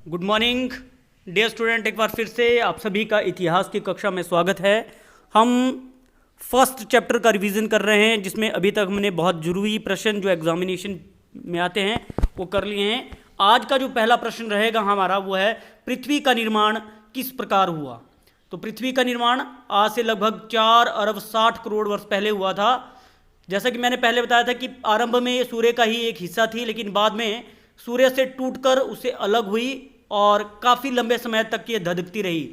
Good morning dear student, एक बार फिर से आप सभी का इतिहास की कक्षा में स्वागत है। हम फर्स्ट चैप्टर का रिवीजन कर रहे हैं, जिसमें अभी तक हमने बहुत जरूरी प्रश्न जो एग्जामिनेशन में आते हैं वो कर लिए हैं। आज का जो पहला प्रश्न रहेगा हमारा वो है, पृथ्वी का निर्माण किस प्रकार हुआ। तो पृथ्वी का निर्माण आज से लगभग 4 अरब 60 करोड़ वर्ष पहले हुआ था। जैसा कि मैंने पहले बताया था कि आरंभ में ये सूर्य का ही एक हिस्सा थी, लेकिन बाद में सूर्य से टूटकर उससे अलग हुई और काफ़ी लंबे समय तक ये धधकती रही।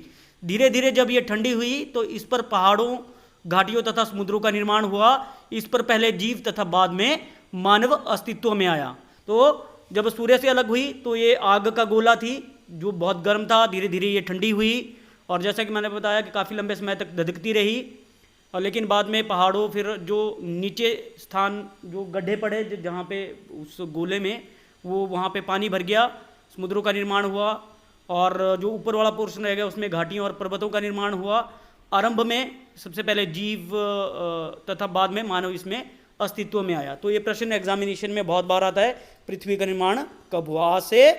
धीरे धीरे जब ये ठंडी हुई तो इस पर पहाड़ों, घाटियों तथा समुद्रों का निर्माण हुआ। इस पर पहले जीव तथा बाद में मानव अस्तित्व में आया। तो जब सूर्य से अलग हुई तो ये आग का गोला थी जो बहुत गर्म था। धीरे धीरे ये ठंडी हुई और जैसा कि मैंने बताया कि काफ़ी लंबे समय तक धधकती रही, और लेकिन बाद में पहाड़ों, फिर जो नीचे स्थान जो गड्ढे पड़े जहाँ पे उस गोले में वो वहाँ पे पानी भर गया, समुद्रों का निर्माण हुआ, और जो ऊपर वाला पोर्शन रह गया उसमें घाटियों और पर्वतों का निर्माण हुआ। आरंभ में सबसे पहले जीव तथा बाद में मानव इसमें अस्तित्व में आया। तो ये प्रश्न एग्जामिनेशन में बहुत बार आता है, पृथ्वी का निर्माण कब हुआ। आज से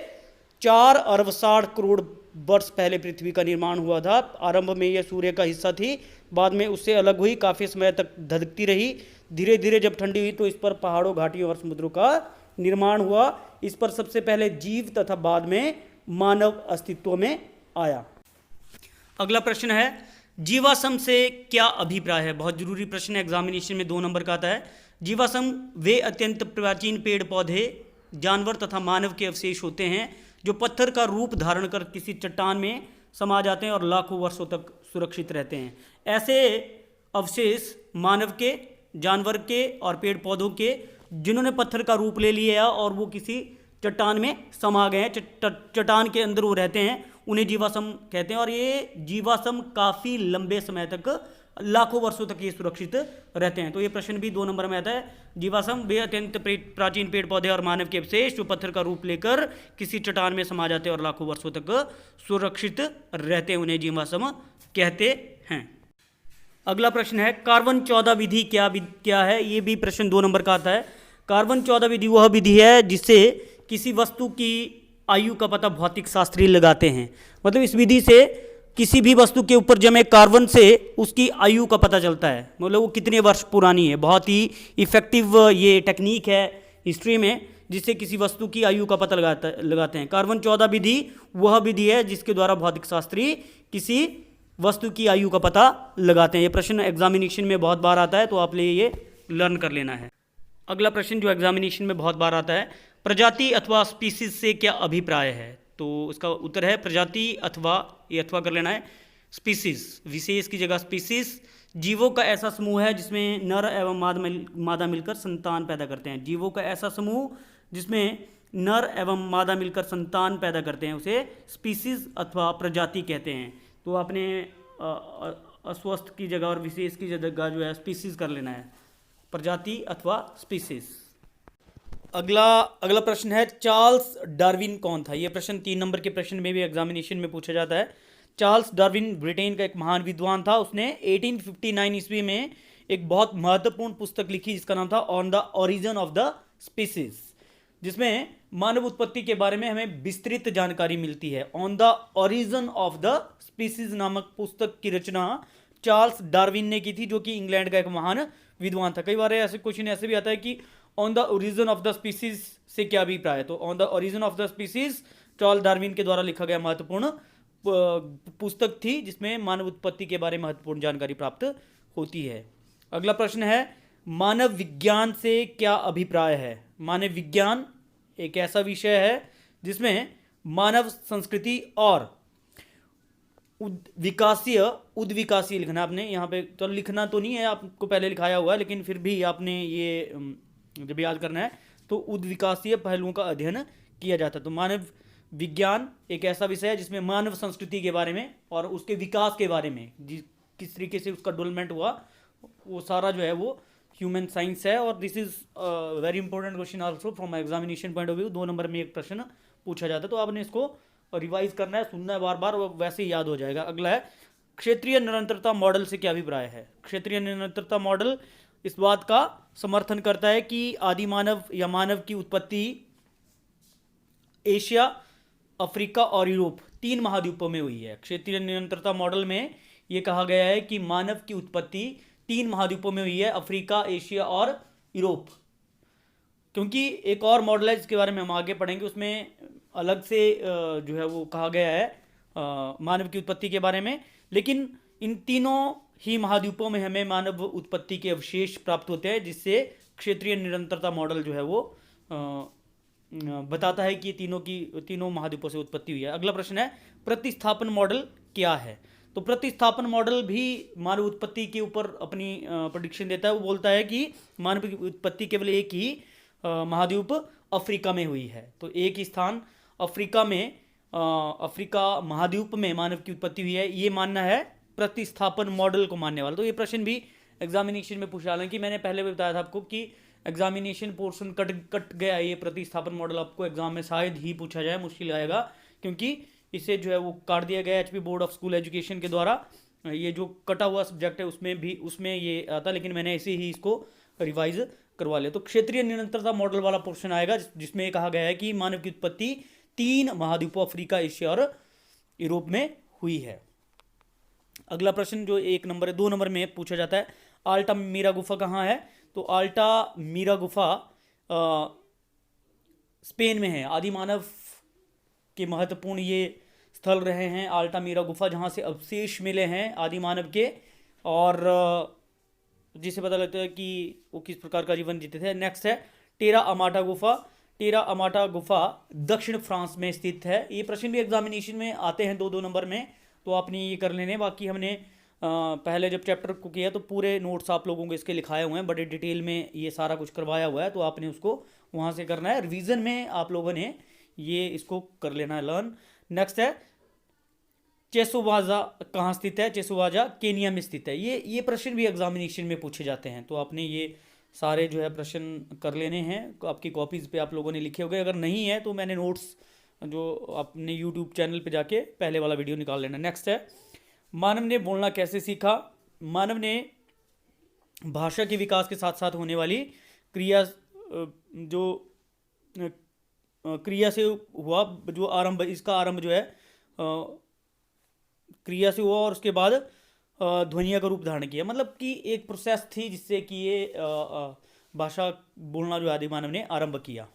4 अरब 60 करोड़ वर्ष पहले पृथ्वी का निर्माण हुआ था। आरंभ में यह सूर्य का हिस्सा थी, बाद में उससे अलग हुई, काफ़ी समय तक धधकती रही। धीरे धीरे जब ठंडी हुई तो इस पर पहाड़ों, घाटियों और समुद्रों का निर्माण हुआ। इस पर सबसे पहले जीव तथा बाद में मानव अस्तित्व में आया। अगला प्रश्न है, जीवाश्म से क्या अभिप्राय है। बहुत जरूरी प्रश्न है, एग्जामिनेशन में 2 नंबर का आता है। जीवाश्म वे अत्यंत प्राचीन पेड़ पौधे, जानवर तथा मानव के अवशेष होते हैं जो पत्थर का रूप धारण कर किसी चट्टान में समा जाते हैं और लाखों वर्षों तक सुरक्षित रहते हैं। ऐसे अवशेष मानव के, जानवर के और पेड़ पौधों के जिन्होंने पत्थर का रूप ले लिया और वो किसी चट्टान में समा गए हैं, चट्टान के अंदर वो रहते हैं, उन्हें जीवाश्म कहते हैं। और ये जीवाश्म काफ़ी लंबे समय तक, लाखों वर्षों तक ये सुरक्षित रहते हैं। तो ये प्रश्न भी 2 नंबर में आता है। जीवाश्म वे अत्यंत प्राचीन पेड़ पौधे और मानव के अवशेष जो पत्थर का रूप लेकर किसी चट्टान में समा जाते हैं और लाखों वर्षों तक सुरक्षित रहते हैं, उन्हें जीवाश्म कहते हैं। अगला प्रश्न है, कार्बन 14 विधि क्या है। ये भी प्रश्न 2 नंबर का आता है। कार्बन 14 विधि वह विधि है जिससे किसी वस्तु की आयु का पता भौतिक शास्त्री लगाते हैं। मतलब इस विधि से किसी भी वस्तु के ऊपर जमे कार्बन से उसकी आयु का पता चलता है, मतलब वो कितने वर्ष पुरानी है। बहुत ही इफेक्टिव ये टेक्निक है हिस्ट्री में, जिससे किसी वस्तु की आयु का पता लगाते हैं। कार्बन 14 विधि वह विधि है जिसके द्वारा भौतिक शास्त्री किसी वस्तु की आयु का पता लगाते हैं। ये प्रश्न एग्जामिनेशन में बहुत बार आता है, तो आप लिए ये लर्न कर लेना है। अगला प्रश्न जो एग्जामिनेशन में बहुत बार आता है, प्रजाति अथवा स्पीसीज से क्या अभिप्राय है। तो इसका उत्तर है प्रजाति, अथवा ये अथवा कर लेना है, स्पीसीज, विशेष की जगह स्पीसीज। जीवों का ऐसा समूह है जिसमें नर एवं मादा मिलकर संतान पैदा करते हैं। जीवों का ऐसा समूह जिसमें नर एवं मादा मिलकर संतान पैदा करते हैं उसे स्पीसीज अथवा प्रजाति कहते हैं। तो आपने अस्वस्थ की जगह और विशेष की जगह जो है स्पीसीज कर लेना है, प्रजाति अथवा स्पीसीज। अगला प्रश्न है, चार्ल्स डार्विन कौन था। यह प्रश्न 3 नंबर के प्रश्न में भी एग्जामिनेशन में पूछा जाता है। चार्ल्स डार्विन ब्रिटेन का एक महान विद्वान था। उसने 1859 ईस्वी में एक बहुत महत्वपूर्ण पुस्तक लिखी जिसका नाम था on the origin of the species, जिसमें मानव उत्पत्ति के बारे में हमें विस्तृत जानकारी मिलती है। On the origin of the species नामक पुस्तक की रचना चार्ल्स डार्विन ने की थी, जो कि इंग्लैंड का एक महान विद्वान था। कई बार ऐसे क्वेश्चन ऐसे भी आता है कि on the origin of the species से क्या अभिप्राय है। तो on the origin of the species Charles Darwin के द्वारा लिखा गया महत्वपूर्ण पुस्तक थी, जिसमें मानव उत्पत्ति के बारे में महत्वपूर्ण जानकारी प्राप्त होती है। अगला प्रश्न है, मानव विज्ञान से क्या अभिप्राय है। मानव विज्ञान एक ऐसा विषय है जिसमें मानव संस्कृति और उद्विकासीय लिखना। आपने यहाँ पे तो लिखना तो नहीं है, आपको पहले लिखाया हुआ है, लेकिन फिर भी आपने ये जब याद करना है तो उद्विकासीय पहलुओं का अध्ययन किया जाता है। तो मानव विज्ञान एक ऐसा विषय है जिसमें मानव संस्कृति के बारे में और उसके विकास के बारे में, किस तरीके से उसका डेवलपमेंट हुआ, वो सारा जो है वो ह्यूमन साइंस है। और this is very important question also from examination point of view. 2 number में एक प्रश्न पूछा जाता है, तो आपने इसको रिवाइज करना है, सुनना है बार बार, वो वैसे ही याद हो जाएगा। अगला है, क्षेत्रीय निरंतरता मॉडल से क्या अभिप्राय है। क्षेत्रीय निरंतरता मॉडल इस बात का समर्थन करता है कि आदि मानव या मानव की उत्पत्ति एशिया अफ्रीका और यूरोप 3 महाद्वीपों में हुई है। क्षेत्रीय निरंतरता मॉडल में ये कहा गया है कि मानव की उत्पत्ति 3 महाद्वीपों में हुई है, अफ्रीका, एशिया और यूरोप। क्योंकि एक और मॉडल है जिसके बारे में हम आगे पढ़ेंगे, उसमें अलग से जो है वो कहा गया है मानव की उत्पत्ति के बारे में। लेकिन इन तीनों ही महाद्वीपों में हमें मानव उत्पत्ति के अवशेष प्राप्त होते हैं, जिससे क्षेत्रीय निरंतरता मॉडल जो है वो बताता है कि तीनों महाद्वीपों से उत्पत्ति हुई है। अगला प्रश्न है, प्रतिस्थापन मॉडल क्या है? तो प्रतिस्थापन मॉडल भी मानव उत्पत्ति के ऊपर अपनी प्रेडिक्शन देता है। वो बोलता है कि मानव की उत्पत्ति केवल एक ही महाद्वीप अफ्रीका में हुई है। तो एक ही स्थान अफ्रीका में, अफ्रीका महाद्वीप में मानव की उत्पत्ति हुई है, ये मानना है प्रतिस्थापन मॉडल को मानने वाला। तो ये प्रश्न भी एग्जामिनेशन में पूछा, हालांकि मैंने पहले भी बताया था आपको कि एग्जामिनेशन पोर्शन कट गया। ये प्रतिस्थापन मॉडल आपको एग्जाम में शायद ही पूछा जाए, मुश्किल आएगा, क्योंकि इसे जो है वो काट दिया गया HP board of school education के द्वारा। ये जो कटा हुआ सब्जेक्ट है उसमें ये आता, लेकिन मैंने ऐसे ही इसको रिवाइज करवा लिया। तो क्षेत्रीय निरंतरता मॉडल वाला पोर्शन आएगा जिसमें कहा गया है कि मानव की उत्पत्ति 3 महाद्वीपों अफ्रीका, एशिया और यूरोप में हुई है। अगला प्रश्न जो 2 नंबर में पूछा जाता है, आल्टा मीरा गुफा कहाँ है? तो आल्टा मीरा गुफा स्पेन में है। आदि मानव के महत्वपूर्ण ये स्थल रहे हैं आल्टा मीरा गुफा, जहाँ से अवशेष मिले हैं आदि मानव के, और जिससे पता लगता है कि वो किस प्रकार का जीवन जीते थे। नेक्स्ट है टेरा अमाटा गुफा। टेरा अमाटा गुफा दक्षिण फ्रांस में स्थित है। ये प्रश्न भी एग्जामिनेशन में आते हैं 2 नंबर में, तो आपने ये कर लेने। बाकी हमने पहले जब चैप्टर को किया तो पूरे नोट्स आप लोगों को इसके लिखाए हुए हैं, बड़े डिटेल में ये सारा कुछ करवाया हुआ है, तो आपने उसको वहाँ से करना है। रिवीजन में आप लोगों ने ये इसको कर लेना है लर्न। नेक्स्ट है चेसोवाजा कहाँ स्थित है? चेसोवाजा केनिया में स्थित है। ये प्रश्न भी एग्जामिनेशन में पूछे जाते हैं, तो आपने ये सारे जो है प्रश्न कर लेने हैं। आपकी कॉपीज़ पे आप लोगों ने लिखे होंगे, अगर नहीं है तो मैंने नोट्स जो अपने यूट्यूब चैनल पे जाके पहले वाला वीडियो निकाल लेना। नेक्स्ट है मानव ने बोलना कैसे सीखा? मानव ने भाषा के विकास के साथ साथ होने वाली क्रिया से हुआ, जो आरंभ, इसका आरंभ जो है क्रिया से हुआ और उसके बाद ध्वनिया का रूप धारण किया। मतलब कि एक प्रोसेस थी जिससे कि ये भाषा बोलना जो आदि मानव ने आरंभ किया।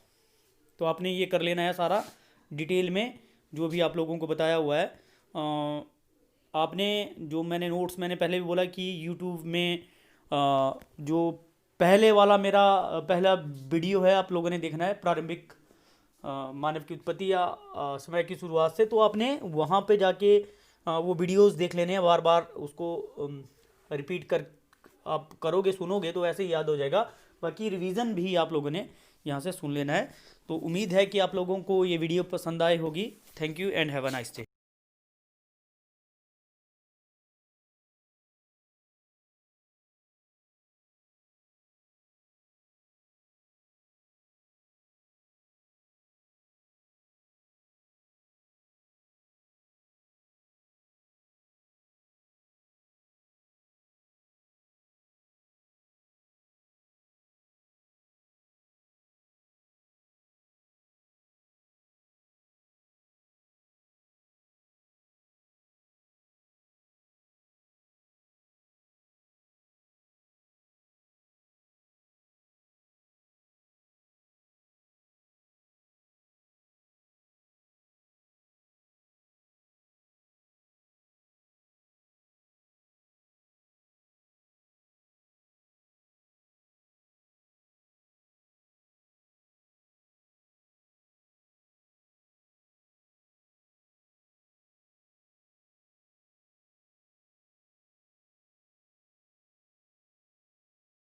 तो आपने ये कर लेना है सारा डिटेल में, जो भी आप लोगों को बताया हुआ है। आपने जो मैंने पहले भी बोला कि यूट्यूब में जो पहले वाला मेरा पहला वीडियो है आप लोगों ने देखना है, प्रारंभिक मानव की उत्पत्ति या समय की शुरुआत से। तो आपने वहाँ पे जाके वो वीडियोस देख लेने हैं, बार बार उसको रिपीट कर आप करोगे, सुनोगे तो ऐसे ही याद हो जाएगा। बाकी रिवीजन भी आप लोगों ने यहाँ से सुन लेना है। तो उम्मीद है कि आप लोगों को ये वीडियो पसंद आई होगी। Thank you and have a nice day.